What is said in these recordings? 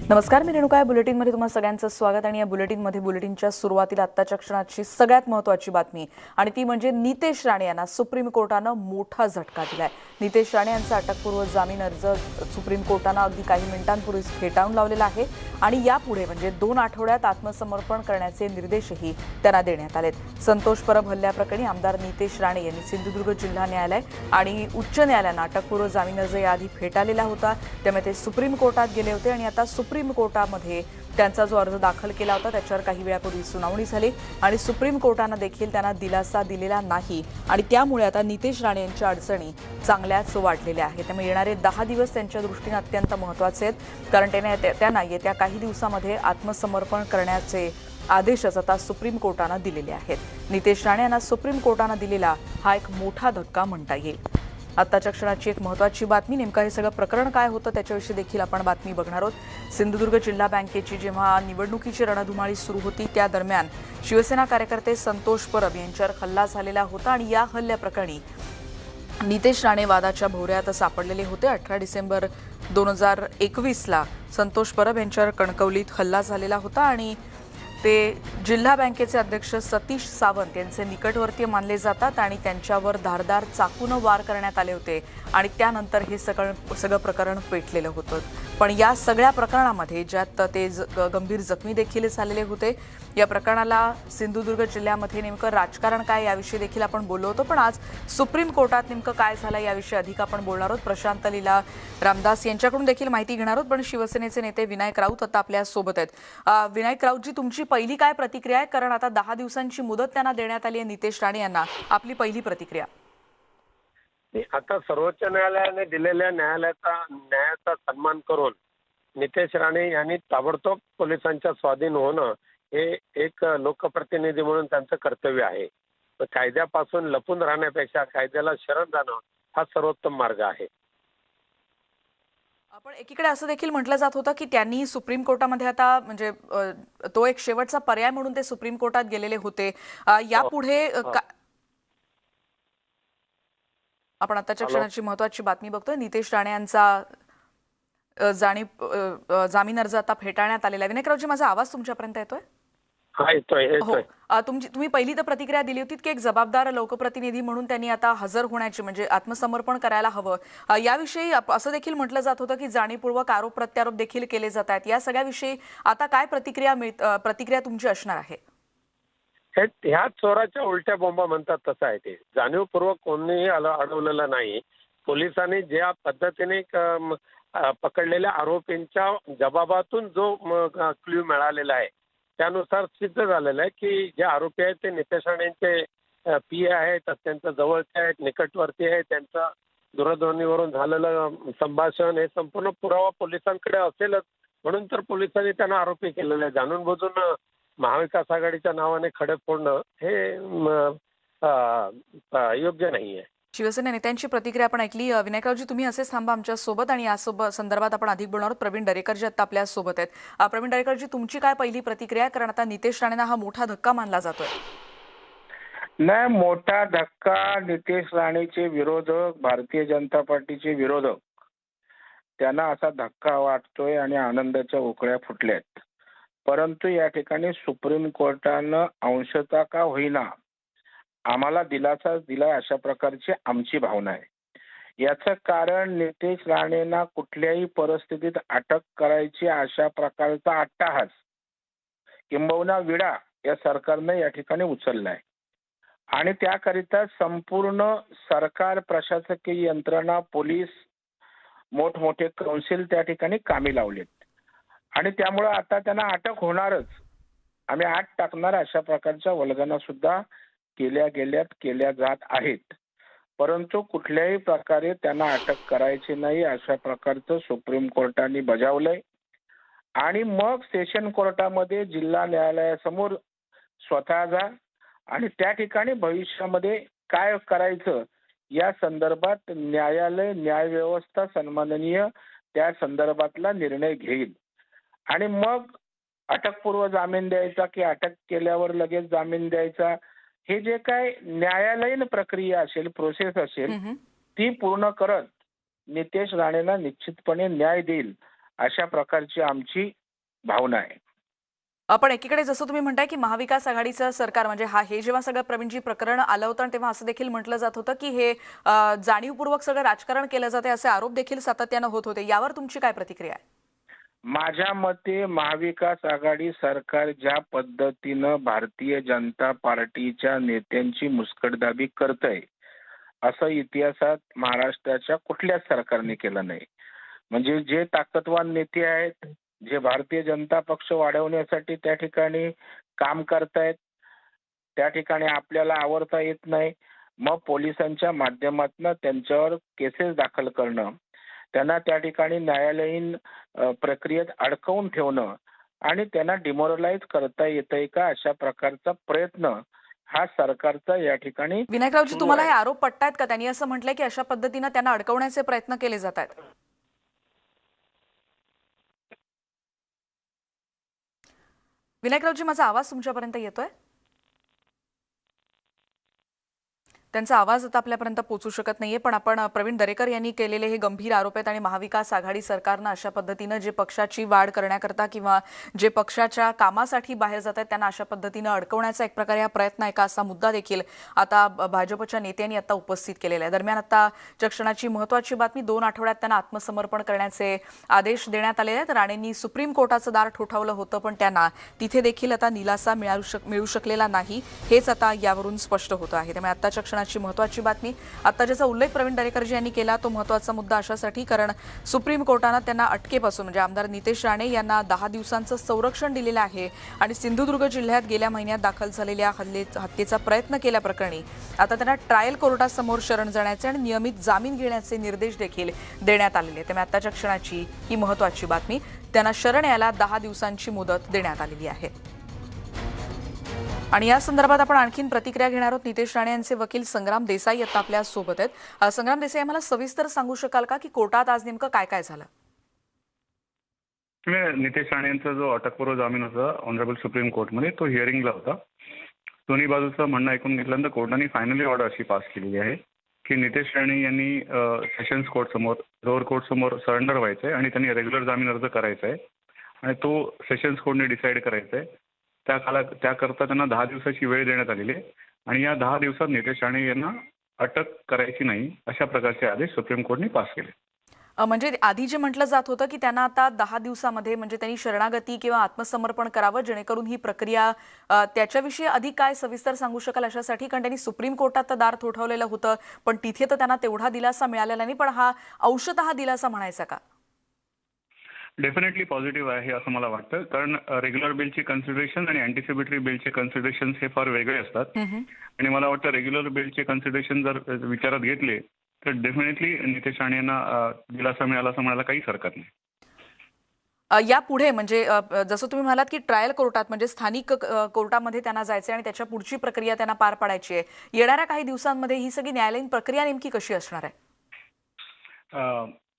नमस्कार, मी रेणुका. बुलेटिनमध्ये तुम्हा सगळ्यांचं स्वागत. आणि या बुलेटिनच्या सुरुवातीला आत्ताच्या क्षणाची सगळ्यात महत्त्वाची बातमी, आणि ती म्हणजे नितेश राणे यांना सुप्रीम कोर्टानं मोठा झटका दिलाय. नितेश राणे यांचा अटकपूर्व जामीन अर्ज सुप्रीम कोर्टानं अगदी काही मिनिटांपूर्वीच फेटाळून लावलेला आहे. आणि यापुढे म्हणजे 2 आठवड्यात आत्मसमर्पण करण्याचे निर्देशही त्यांना देण्यात आलेत. संतोष परब हल्ल्याप्रकरणी आमदार नितेश राणे यांनी सिंधुदुर्ग जिल्हा न्यायालय आणि उच्च न्यायालयानं अटकपूर्व जामीन अर्ज याआधी फेटाळलेला होता. त्यामुळे ते सुप्रीम कोर्टात गेले होते आणि आता सुप्रीम कोर्टामध्ये त्यांचा जो अर्ज दाखल केला होता त्याच्यावर काही वेळापूर्वी सुनावणी झाली आणि सुप्रीम कोर्टानं देखील त्यांना दिलासा दिलेला नाही. आणि त्यामुळे आता नितेश राणे यांच्या अडचणी चांगल्याच वाढलेल्या आहेत. त्यामुळे येणारे 10 दिवस त्यांच्या दृष्टीने अत्यंत महत्त्वाचे आहेत, कारण त्यांना येत्या काही दिवसामध्ये आत्मसमर्पण करण्याचे आदेशच आता सुप्रीम कोर्टानं दिलेले आहेत. नितेश राणे यांना सुप्रीम कोर्टानं दिलेला हा एक मोठा धक्का म्हणता येईल. आत्ताच्या क्षणाची एक महत्त्वाची बातमी, नेमकं हे सगळं प्रकरण काय होतं त्याच्याविषयी देखील आपण बातमी बघणार आहोत. सिंधुदुर्ग जिल्हा बँकेची जेव्हा निवडणुकीची रणधुमाळी सुरू होती त्या दरम्यान शिवसेना कार्यकर्ते संतोष परब यांच्यावर हल्ला झालेला होता आणि या हल्ल्याप्रकरणी नितेश राणे वादाच्या भोवऱ्यात सापडलेले होते. 18 डिसेंबर 2021ला संतोष परब यांच्यावर कणकवलीत हल्ला झालेला होता आणि ते जिल्हा बँकेचे अध्यक्ष सतीश सावंत यांचे निकटवर्तीय मानले जातात आणि त्यांच्यावर धारदार चाकूनं वार करण्यात आले होते आणि त्यानंतर हे सगळं प्रकरण पेटलेलं होतं. पण या सगळ्या प्रकरणामध्ये ज्यात ते गंभीर जखमी देखील झालेले होते, या प्रकरणाला सिंधुदुर्ग जिल्ह्यामध्ये नेमकं राजकारण काय याविषयी देखील आपण बोललो होतो. पण आज सुप्रीम कोर्टात नेमकं काय झालं याविषयी अधिक आपण बोलणार आहोत. प्रशांत लीला रामदास यांच्याकडून देखील माहिती घेणार आहोत. पण शिवसेनेचे नेते विनायक राऊत आता आपल्या सोबत आहेत. विनायक राऊतजी, तुमची पहिली काय प्रतिक्रिया आहे? कारण आता 10 दिवसांची मुदत त्यांना देण्यात आली आहे नितेश राणे यांना. आपली पहिली प्रतिक्रिया? आता सर्वोच्च न्यायालयाने दिलेल्या न्यायाचा सन्मान करून नितेश राणे यांनी ताबडतोब पोलिसांच्या स्वाधीन होणं हे एक लोकप्रतिनिधी म्हणून त्यांचं कर्तव्य आहे. कायद्यापासून लपून राहण्यापेक्षा कायद्याला शरण जाणं हा सर्वोत्तम मार्ग आहे. आपण एकीकडे असं देखील म्हटलं जात होतं की त्यांनी सुप्रीम कोर्टामध्ये आता म्हणजे तो एक शेवटचा पर्याय म्हणून ते सुप्रीम कोर्टात गेलेले होते. यापुढे आपण आताच्या क्षणाची महत्त्वाची बातमी बघतोय. नितेश राणे यांचा जामीन अर्ज आता फेटाळण्यात आलेला आहे. विनायकरावजी, माझा आवाज तुमच्यापर्यंत येतोय? तुम्ही पहिली तर प्रतिक्रिया दिली होती की एक जबाबदार लोकप्रतिनिधी म्हणून त्यांनी आता हजर होण्याची म्हणजे आत्मसमर्पण करायला हवं. याविषयी असं देखील म्हटलं जात होतं की जाणीवपूर्वक आरोप प्रत्यारोप देखील केले जात आहेत. या सगळ्याविषयी आता काय प्रतिक्रिया तुमची असणार आहे? ह्या चोराच्या उलट्या बोंबा म्हणतात तसं आहे. ते जाणीवपूर्वक कोणीही अडवलेलं नाही. पोलिसांनी ज्या पद्धतीने पकडलेल्या आरोपींच्या जबाबातून जो क्ल्यू मिळालेला आहे त्यानुसार सिद्ध झालेलं आहे की जे आरोपी आहेत ते नितेश राणेंचे पीए आहेत, अत्यंत जवळचे आहेत, निकटवर्ती आहेत. त्यांचं दूरध्वनीवरून झालेलं संभाषण हे संपूर्ण पुरावा पोलिसांकडे असेलच, म्हणून तर पोलिसांनी त्यांना आरोपी केलेलं आहे. जाणून बुजून महाविकास आघाडीच्या नावाने खडे फोडणं हे योग्य नाहीये. शिवसेना नेत्यांची प्रतिक्रिया आपण ऐकली. विनायकरावजी, तुम्ही असेच थांबा आमच्या सोबत आणि या संदर्भात आपण अधिक बोलणार आहोत. प्रवीण दरेकरजी आता आपल्या सोबत आहेत. प्रवीण दरेकरजी, तुमची काय पहिली प्रतिक्रिया आहे? कारण आता नितेश राणेंना हा मोठा धक्का मानला जातोय. नाही, मोठा धक्का. नितेश राणेचे विरोधक, भारतीय जनता पार्टीचे विरोधक, त्यांना असा धक्का वाटतोय आणि आनंदाच्या उकळ्या फुटल्यात. परंतु या ठिकाणी सुप्रीम कोर्टानं अंशतः का होईना आम्हाला दिलासा दिला, अशा प्रकारची आमची भावना आहे. याचं कारण नितेश राणेंना कुठल्याही परिस्थितीत अटक करायची अशा प्रकारचा अट्टाहास किंबहुना विडा या सरकारनं या ठिकाणी उचललाय आणि त्याकरिता संपूर्ण सरकार, प्रशासकीय यंत्रणा, पोलीस, मोठमोठे कौन्सिल त्या ठिकाणी कामी लावलेत आणि त्यामुळे आता त्यांना अटक होणारच. आम्ही आत टाकणार अशा प्रकारच्या वल्गना सुद्धा केल्या जात आहेत. परंतु कुठल्याही प्रकारे त्यांना अटक करायची नाही अशा प्रकारचं सुप्रीम कोर्टाने बजावलंय आणि मग सेशन कोर्टामध्ये जिल्हा न्यायालयासमोर स्वतः जा आणि त्या ठिकाणी भविष्यामध्ये काय करायचं या संदर्भात न्यायालय, न्यायव्यवस्था सन्माननीय त्या संदर्भातला निर्णय घेईल आणि मग अटकपूर्व जामीन द्यायचा की अटक केल्यावर लगेच जामीन द्यायचा, हे जे काय न्यायालयीन प्रक्रिया असेल, प्रोसेस असेल, ती पूर्ण करत नितेश राणेंना निश्चितपणे न्याय देईल अशा प्रकारची आमची भावना आहे. पण एकीकडे जसं तुम्ही म्हणताय की महाविकास आघाडीचं सरकार म्हणजे हे जेव्हा सगळं प्रवीणजी प्रकरण आलं होतं आणि तेव्हा असं देखील म्हटलं जात होतं की हे जाणीवपूर्वक सगळं राजकारण केलं जाते असे आरोप देखील सातत्यानं होत होते. यावर तुमची काय प्रतिक्रिया आहे? माझ्या मते महाविकास आघाडी सरकार ज्या पद्धतीनं भारतीय जनता पार्टीच्या नेत्यांची मुस्कटदाबी करतंय असं इतिहासात महाराष्ट्राच्या कुठल्याच सरकारने केलं नाही. म्हणजे जे ताकदवान नेते आहेत, जे भारतीय जनता पक्ष वाढवण्यासाठी त्या ठिकाणी काम करतायत, त्या ठिकाणी आपल्याला आवरता येत नाही, मग पोलिसांच्या माध्यमातून त्यांच्यावर केसेस दाखल करणं, त्यांना त्या ठिकाणी न्यायालयीन प्रक्रियेत अडकवून ठेवणं आणि त्यांना डिमोरलाइज करता येतंय का अशा प्रकारचा प्रयत्न हा सरकारचा या ठिकाणी विनायकरावजी, सुरू तुम्हाला हे आहे. आरोप पटतायत का? त्यांनी असं म्हटलंय की अशा पद्धतीनं त्यांना अडकवण्याचे प्रयत्न केले जात आहेत. विनायकरावजी, माझा आवाज तुमच्यापर्यंत येतोय? त्यांचा आवाज आता आपल्यापर्यंत पोहोचू शकत नाहीये, पण आपण प्रवीण दरेकर यांनी केलेले हे गंभीर आरोप आहेत आणि महाविकास आघाडी सरकारनं अशा पद्धतीनं जे पक्षाची वाढ करण्याकरता किंवा जे पक्षाच्या कामासाठी बाहेर जात आहेत त्यांना अशा पद्धतीनं अडकवण्याचा एक प्रकारे हा प्रयत्न आहे का असा मुद्दा देखील आता भाजपच्या नेत्यांनी आता उपस्थित केलेला आहे. दरम्यान आता क्षणाची महत्त्वाची बातमी, 2 आठवड्यात त्यांना आत्मसमर्पण करण्याचे आदेश देण्यात आलेले आहेत. राणेंनी सुप्रीम कोर्टाचं दार ठोठावलं होतं, पण त्यांना तिथे देखील आता निलासा मिळू शकलेला नाही, हेच आता यावरून स्पष्ट होतं आहे. त्यामुळे आताच्या ची महत्त्वाची बातमी. आता ज्याचा उल्लेख प्रवीण दरेकरजी यांनी केला तो महत्त्वाचा मुद्दा अशासाठी कारण सुप्रीम कोर्टानं त्यांना अटकेपासून म्हणजे आमदार नितेश राणे यांना 10 दिवसांचं संरक्षण दिलेलं आहे आणि सिंधुदुर्ग जिल्ह्यात गेल्या महिन्यात दाखल झालेल्या हत्येचा प्रयत्न केल्याप्रकरणी आता त्यांना ट्रायल कोर्टासमोर शरण जाण्याचे आणि नियमित जामीन घेण्याचे निर्देश देखील देण्यात आलेले. त्यामुळे आताच्या क्षणाची ही महत्त्वाची बातमी. त्यांना शरण यायला 10 दिवसांची मुदत देण्यात आलेली आहे. आणि या संदर्भात आपण आणखीन प्रतिक्रिया घेणार आहोत. नितेश राणे यांचे वकील संग्राम देसाई आता आपल्या सोबत आहेत. संग्राम देसाई, आम्हाला सविस्तर सांगू शकाल का की कोर्टात आज नेमकं काय काय झालं? नितेश राणे यांचा जो अटकपूर्व जामीन होता ऑनरेबल सुप्रीम कोर्टमध्ये तो हिअरिंगला होता. दोन्ही बाजूचं म्हणणं ऐकून घेतल्यानंतर कोर्टाने फायनली ऑर्डर अशी पास केलेली आहे की नितेश राणे यांनी सेशन्स कोर्ट समोर, लोअर कोर्ट समोर सरेंडर व्हायचं आहे आणि त्यांनी रेग्युलर जामीन अर्ज करायचा आहे आणि तो सेशन्स कोर्टने डिसाईड करायचा आहे. त्याकरता त्यांना 10 दिवसाची वेळ देण्यात आलेली आहे आणि या 10 दिवसात नितेश राणे यांना अटक करायची नाही अशा प्रकारचे आदेश सुप्रीम कोर्टने पास केले. म्हणजे आधी जे म्हटलं जात होतं की त्यांना आता 10 दिवसामध्ये म्हणजे त्यांनी शरणागती किंवा आत्मसमर्पण करावं जेणेकरून ही प्रक्रिया, त्याच्याविषयी अधिक काय सविस्तर सांगू शकाल अशासाठी? कारण त्यांनी सुप्रीम कोर्टात दार ठोठावलेलं होतं पण तिथे तर त्यांना तेवढा दिलासा मिळालेला नाही, पण हा अंशतः दिलासा म्हणायचा का? डेफिनेटली पॉझिटिव्ह आहे असं मला वाटतं, कारण रेग्युलर बिलची कन्सिडरेशन आणि अँटिसिपेटरी बिलचे कन्सिडरेशन हे फार वेगळे असतात आणि मला वाटतं रेग्युलर बिलचे कन्सिडरेशन जर विचारात घेतले तर डेफिनेटली नितेश राणे यांना दिलासा मिळाला असं म्हणायला काहीच हरकत नाही. यापुढे म्हणजे जसं तुम्ही म्हणालात की ट्रायल कोर्टात म्हणजे स्थानिक कोर्टामध्ये त्यांना जायचं आणि त्याच्या पुढची प्रक्रिया त्यांना पार पाडायची आहे. येणाऱ्या काही दिवसांमध्ये ही सगळी न्यायालयीन प्रक्रिया नेमकी कशी असणार आहे?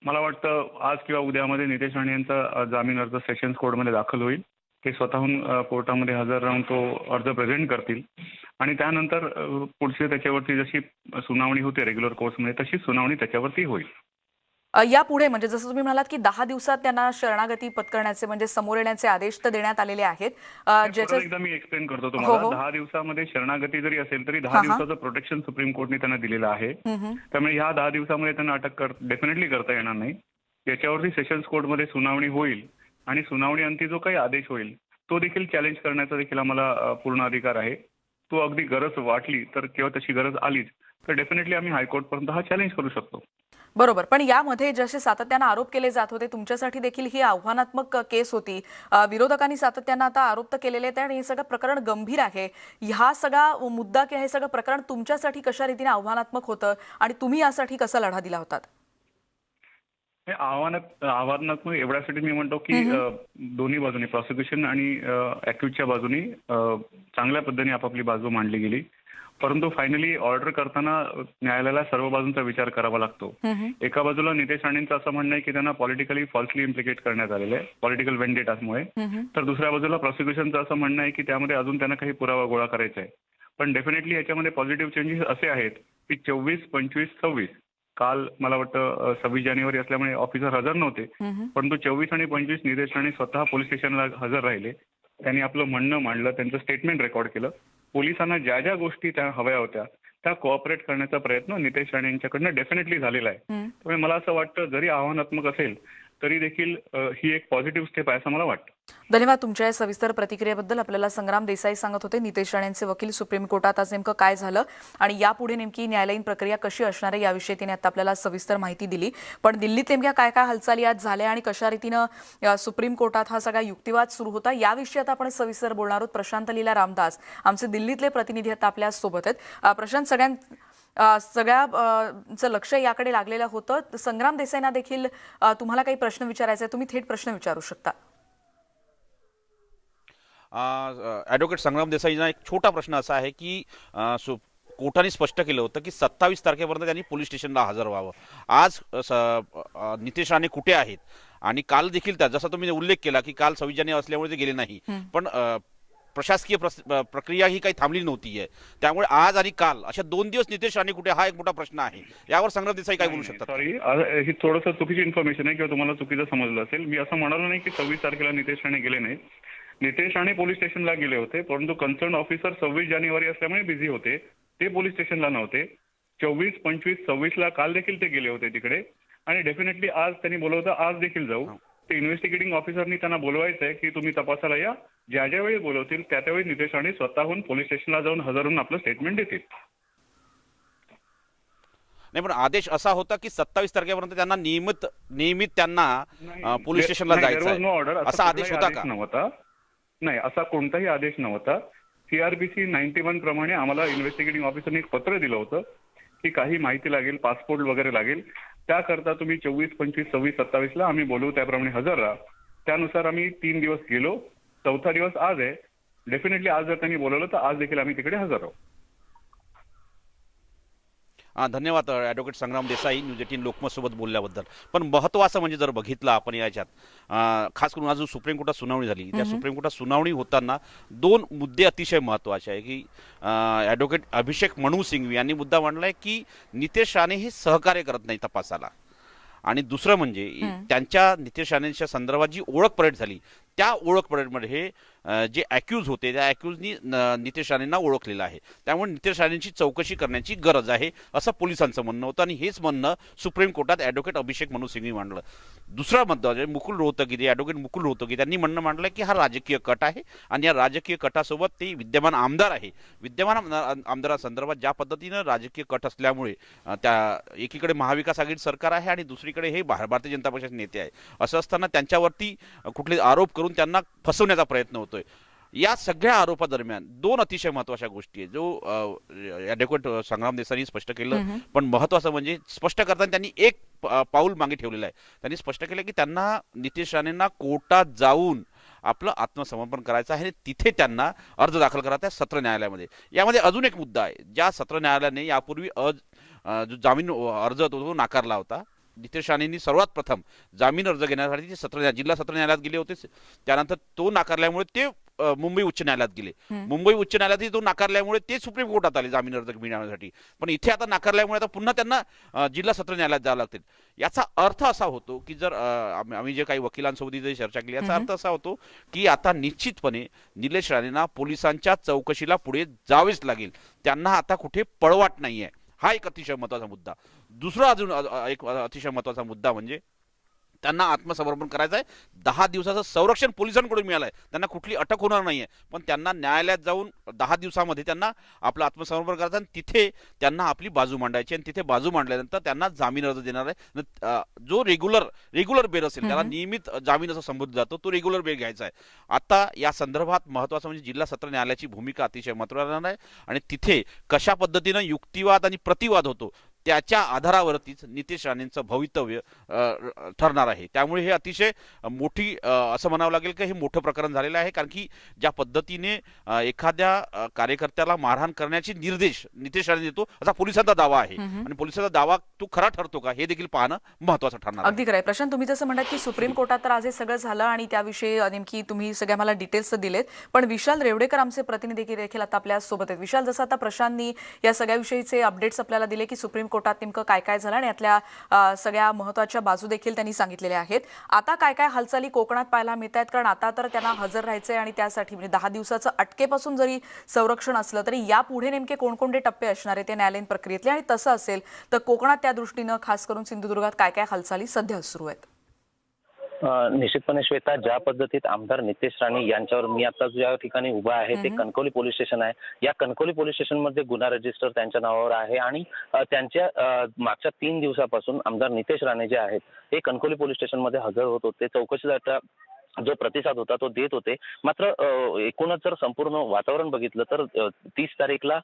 मला वाटतं आज किंवा उद्यामध्ये नितेश राणे यांचा जामीन अर्ज सेशन्स कोर्टमध्ये दाखल होईल. ते स्वतःहून कोर्टामध्ये हजर राहून तो अर्ज प्रेझेंट करतील आणि त्यानंतर पुढची त्याच्यावरती जशी सुनावणी होते रेग्युलर कोर्समध्ये तशी सुनावणी त्याच्यावरती होईल. यापुढे म्हणजे जसं तुम्ही म्हणालात की 10 दिवसात त्यांना शरणागती पत्करण्याचे म्हणजे समोर येण्याचे आदेश तर देण्यात आलेले आहेत. एकदा मी एक्सप्लेन करतो तुम्हाला. 10 दिवसामध्ये शरणागती जरी असेल तरी 10 दिवसाचं प्रोटेक्शन सुप्रीम कोर्टने त्यांना दिलेलं आहे. त्यामुळे ह्या 10 दिवसामध्ये त्यांना अटक डेफिनेटली करता येणार नाही. याच्यावरती सेशन्स कोर्टमध्ये सुनावणी होईल आणि सुनावणी अंती जो काही आदेश होईल तो देखील चॅलेंज करण्याचा देखील आम्हाला पूर्ण अधिकार आहे. तो अगदी गरज वाटली तर किंवा तशी गरज आलीच तर डेफिनेटली आम्ही हायकोर्टपर्यंत हा चॅलेंज करू शकतो. बरोबर, पण यामध्ये जसे सातत्यानं आरोप केले जात होते तुमच्यासाठी देखील ही आव्हानात्मक केस होती. विरोधकांनी सातत्यानं आता आरोप तर केलेले आहेत आणि हे सगळं प्रकरण गंभीर आहे. हा सगळा मुद्दा किंवा हे सगळं प्रकरण तुमच्यासाठी कशा रीतीने आव्हानात्मक होतं आणि तुम्ही यासाठी कसा लढा दिला होतात? आव्हानात्मक एवढ्यासाठी मी म्हणतो की दोन्ही बाजूनी प्रॉसिक्युशन आणि अॅक्युजच्या बाजूनी चांगल्या पद्धतीने आपापली बाजू मांडली गेली. परंतु फायनली ऑर्डर करताना न्यायालयाला सर्व बाजूंचा विचार करावा लागतो. एका बाजूला नितेश राणेंचं असं म्हणणं आहे की त्यांना पॉलिटिकली फॉल्सली इम्प्लिकेट करण्यात आलेलं आहे पॉलिटिकल वेंडेटामुळे. तर दुसऱ्या बाजूला प्रॉसिक्युशनचं असं म्हणणं आहे की त्यामध्ये अजून त्यांना काही पुरावा गोळा करायचा आहे. पण डेफिनेटली याच्यामध्ये पॉझिटिव्ह चेंजेस असे आहेत की 24, 25, 26 काल मला वाटतं 26 जानेवारी असल्यामुळे ऑफिसर हजर नव्हते, परंतु 24 आणि 25 नितेश राणे स्वतः पोलीस स्टेशनला हजर राहिले. त्यांनी आपलं म्हणणं मांडलं, त्यांचं स्टेटमेंट रेकॉर्ड केलं. पोलिसांना ज्या ज्या गोष्टी त्या हव्या होत्या त्या कोऑपरेट करण्याचा प्रयत्न नितेश राणे यांच्याकडनं डेफिनेटली झालेला आहे. त्यामुळे मला असं वाटतं जरी आव्हानात्मक असेल तरी देखील ही एक पॉझिटिव्ह स्टेप आहे असं मला वाटतं. धन्यवाद तुमच्या या सविस्तर प्रतिक्रियेबद्दल. आपल्याला संग्राम देसाई सांगत होते नितेश राणेंचे वकील सुप्रीम कोर्टात आज नेमकं काय झालं आणि यापुढे नेमकी न्यायालयीन प्रक्रिया कशी असणार आहे याविषयी तिने आता आपल्याला सविस्तर माहिती दिली. पण दिल्लीत नेमक्या काय काय हालचाली आज झाल्या आणि कशा रीतीनं सुप्रीम कोर्टात हा सगळा युक्तिवाद सुरू होता याविषयी आता आपण सविस्तर बोलणार आहोत. प्रशांत लीला रामदास आमचे दिल्लीतले प्रतिनिधी आता आपल्या सोबत आहेत. प्रशांत, सगळ्याचं लक्ष याकडे लागलेलं होतं. संग्राम देसाईंना देखील तुम्हाला काही प्रश्न विचारायचे आहे, तुम्ही थेट प्रश्न विचारू शकता. ॲडव्होकेट संग्राम देसाईंना एक छोटा प्रश्न असा आहे की कोर्टाने स्पष्ट केलं होतं की 27 तारखेपर्यंत त्यांनी पोलीस स्टेशनला हजर व्हावं. आज नितेश राणे कुठे आहेत आणि काल देखील त्या जसा तुम्ही उल्लेख केला की काल 26 जानेवारी असल्यामुळे ते गेले नाही, पण प्रशासकीय प्रक्रिया ही काही थांबली नव्हती आहे. त्यामुळे आज आणि काल अशा 2 दिवस नितेश राणे कुठे हा एक मोठा प्रश्न आहे. यावर संग्राम देसाई काय बोलू शकतात? सॉरी, ही थोडंसं चुकीची इन्फॉर्मेशन आहे किंवा तुम्हाला चुकीचं समजलं असेल. मी असं म्हणालो नाही की 26 तारखेला नितेश राणे गेले नाहीत. नितेश राणे पोलीस स्टेशनला गेले होते, परंतु कन्सर्न ऑफिसर 26 जानेवारी असल्यामुळे बिझी होते, ते पोलीस स्टेशनला नव्हते. 24, 25, 26ला काल देखील ते गेले होते तिकडे आणि डेफिनेटली आज त्यांनी बोलवतं आज देखील जाऊ. ते इन्व्हेस्टिगेटिंग ऑफिसरनी त्यांना बोलवायचं आहे की तुम्ही तपासायला या. ज्या ज्यावेळी बोलवतील त्या त्यावेळी नितेश राणे स्वतःहून पोलीस स्टेशनला जाऊन हजर होऊन आपलं स्टेटमेंट देतील. नाही, पण आदेश असा होता की 27 तारखेपर्यंत त्यांना नियमित त्यांना पोलीस स्टेशनला जायचं आहे. असा आदेश होता का? नव्हता. नाही, असा कोणताही आदेश नव्हता. CRPC 91 प्रमाणे आम्हाला इन्व्हेस्टिगेटिंग ऑफिसरने एक पत्र दिलं होतं की काही माहिती लागेल, पासपोर्ट वगैरे लागेल, त्याकरता तुम्ही 24, 25, 26, 27ला आम्ही बोलवू त्याप्रमाणे हजर राहा. त्यानुसार आम्ही 3 दिवस गेलो. 4था दिवस आज आहे. डेफिनेटली आज जर त्यांनी बोलवलं तर आज देखील आम्ही तिकडे हजर राहू. धन्यवाद ॲडव्होकेट संग्राम देसाई न्यूज 18 लोकमत सोबत बोलल्याबद्दल. पण महत्त्वाचं म्हणजे जर बघितलं आपण याच्यात खास करून आज जो सुप्रीम कोर्टात सुनावणी झाली त्या सुप्रीम कोर्टात सुनावणी होताना 2 मुद्दे अतिशय महत्त्वाचे आहे की ॲडव्होकेट अभिषेक मनू सिंघवी यांनी मुद्दा मांडलाय की नितेश राणे हे सहकार्य करत नाही तपासाला, आणि दुसरं म्हणजे त्यांच्या नितेश राणेंच्या संदर्भात जी ओळख परेड झाली त्या ओळख परेडमध्ये जे अॅक्यूज होते त्या अॅक्यूजनी नितेश राणेंना ओळखलेलं आहे. त्यामुळे नितेश राणेंची चौकशी करण्याची गरज आहे असं पोलिसांचं म्हणणं होतं आणि हेच म्हणणं सुप्रीम कोर्टात ॲडव्होकेट अभिषेक मनू सिंघवी मांडलं. दुसरा मुद्दा म्हणजे मुकुल रोहतगी, ॲडव्होकेट मुकुल रोहतगी त्यांनी म्हणणं मांडलं की हा राजकीय कट आहे आणि या राजकीय कटासोबत ते विद्यमान आमदार आहे. विद्यमान आमदारांसंदर्भात ज्या पद्धतीनं राजकीय कट असल्यामुळे त्या एकीकडे महाविकास आघाडी सरकार आहे आणि दुसरीकडे हे भारतीय जनता पक्षाचे नेते आहे. असं असताना त्यांच्यावरती कुठले आरोप करून त्यांना फसवण्याचा प्रयत्न होतोय. या सगळ्या आरोपादरम्यान 2 अतिशय महत्त्वाच्या गोष्टी आहेत जो ॲडव्होकेट संग्राम देसाईंनी स्पष्ट केलं. पण महत्त्वाचं म्हणजे स्पष्ट करताना त्यांनी एक पाऊल मागे ठेवलेलं आहे. त्यांनी स्पष्ट केलं की त्यांना नितेश राणेंना कोर्टात जाऊन आपलं आत्मसमर्पण करायचं आहे आणि तिथे त्यांना अर्ज दाखल करायचा आहे सत्र न्यायालयामध्ये. यामध्ये अजून एक मुद्दा आहे, ज्या सत्र न्यायालयाने यापूर्वी जो जामीन अर्ज होता तो नाकारला होता. नितेश राणेंनी सर्वात प्रथम जामीन अर्ज घेण्यासाठी जिल्हा सत्र न्यायालयात गेले होते. त्यानंतर तो नाकारल्यामुळे ते मुंबई उच्च न्यायालयात गेले. मुंबई उच्च न्यायालयातही तो नाकारल्यामुळे ते सुप्रीम कोर्टात आले जामीन अर्ज मिळवण्यासाठी. पण इथे आता नाकारल्यामुळे आता पुन्हा त्यांना जिल्हा सत्र न्यायालयात जावं लागतील. याचा अर्थ असा होतो की जर आम्ही जे काही वकिलांसोबत जे चर्चा केली याचा अर्थ असा होतो की आता निश्चितपणे निलेश राणेंना पोलिसांच्या चौकशीला पुढे जावेच लागेल. त्यांना आता कुठे पळवाट नाहीये. हा एक अतिशय महत्त्वाचा मुद्दा. दुसरा अजून एक अतिशय महत्त्वाचा मुद्दा म्हणजे त्यांना आत्मसमर्पण करायचं आहे. 10 दिवसाचं संरक्षण पोलिसांकडून मिळालं आहे. त्यांना कुठली अटक होणार नाही आहे, पण त्यांना न्यायालयात जाऊन 10 दिवसामध्ये त्यांना आपलं आत्मसमर्पण करायचं आणि तिथे त्यांना आपली बाजू मांडायची आणि तिथे बाजू मांडल्यानंतर त्यांना जामीन अर्ज देणार आहे. जो रेग्युलर बेल असेल त्याला नियमित जामीन असं संबोधलं जातो, तो रेग्युलर बेल घ्यायचा आहे. आता या संदर्भात महत्त्वाचं म्हणजे जिल्हा सत्र न्यायालयाची भूमिका अतिशय महत्त्वाची आहे आणि तिथे कशा पद्धतीनं युक्तिवाद आणि प्रतिवाद होतो त्याच्या आधारावरतीच नितेश राणेंचं भवितव्य ठरणार आहे. त्यामुळे हे अतिशय मोठी असं म्हणावं लागेल की हे मोठं प्रकरण झालेलं आहे. कारण की ज्या पद्धतीने एखाद्या कार्यकर्त्याला मारहाण करण्याचे निर्देश नितेश राणे देतो असा पोलिसांचा दावा आहे आणि पोलिसांचा दावा तो खरा ठरतो का हे देखील पाहणं महत्त्वाचं ठरणार आहे. अगदी खरं आहे. प्रशांत, तुम्ही जसं म्हणतात की सुप्रीम कोर्टात तर आज हे सगळं झालं आणि त्याविषयी नेमकी तुम्ही सगळ्या मला डिटेल्स दिलेत. पण विशाल रेवडेकर आमचे प्रतिनिधी देखील आता आपल्या सोबत आहेत. विशाल, जसं आता प्रशांतनी या सगळ्याविषयीचे अपडेट्स आपल्याला दिले की सुप्रीम कोर्टात नेमकं काय काय झालं आणि यातल्या सगळ्या महत्त्वाच्या बाजू देखील त्यांनी सांगितलेल्या आहेत. आता काय काय हालचाली कोकणात पाहायला मिळत आहेत, कारण आता तर त्यांना हजर राहायचंय आणि त्यासाठी म्हणजे 10 दिवसाचं अटकेपासून जरी संरक्षण असलं तरी यापुढे नेमके कोणकोणते टप्पे असणार आहेत ते न्यायालयीन प्रक्रियेतले, आणि तसं असेल तर कोकणात त्या दृष्टीनं खास करून सिंधुदुर्गात काय काय हालचाली सध्या सुरू आहेत. निश्चितपणे श्वेता, ज्या पद्धतीत आमदार नितेश राणे यांच्यावर मी आता ज्या ठिकाणी उभा आहे ते कणकवली पोलीस स्टेशन आहे. या कणकवली पोलीस स्टेशनमध्ये गुन्हा रजिस्टर त्यांच्या नावावर आहे आणि त्यांच्या मागच्या 3 दिवसापासून आमदार नितेश राणे जे आहेत हे कणकवली पोलीस स्टेशनमध्ये हजर होत होते. चौकशीचा जो प्रतिसाद होता तो देत होते. मात्र एकूणच जर संपूर्ण वातावरण बघितलं तर 30 तारीखला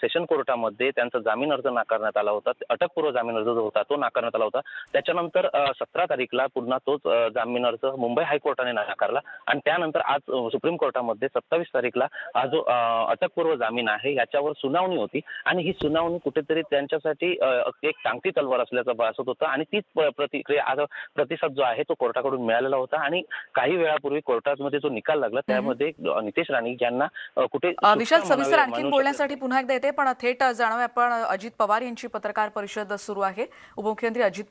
सेशन कोर्टामध्ये त्यांचा जामीन अर्ज नाकारण्यात आला होता. अटकपूर्व जामीन अर्ज जो होता तो नाकारण्यात आला होता. त्याच्यानंतर 17 तारीखला पुन्हा तोच जामीन अर्ज मुंबई हायकोर्टाने नाकारला आणि त्यानंतर आज सुप्रीम कोर्टामध्ये 27 तारीखला हा जो अटकपूर्व जामीन आहे याच्यावर सुनावणी होती आणि ही सुनावणी कुठेतरी त्यांच्यासाठी एक टांगती तलवार असल्याचं भासत होतं आणि तीच प्रतिसाद जो आहे तो कोर्टाकडून मिळालेला होता आणि काही वेळापूर्वी कोर्टामध्ये जो निकाल लागला त्यामध्ये नितेश राणे यांना कुठे विशाल, सविस्तर आणखी बोलण्यासाठी पुन्हा एकदा येते, पण थेट जाणूया आपण अजित पवार यांची पत्रकार परिषद सुरू आहे. उपमुख्यमंत्री अजित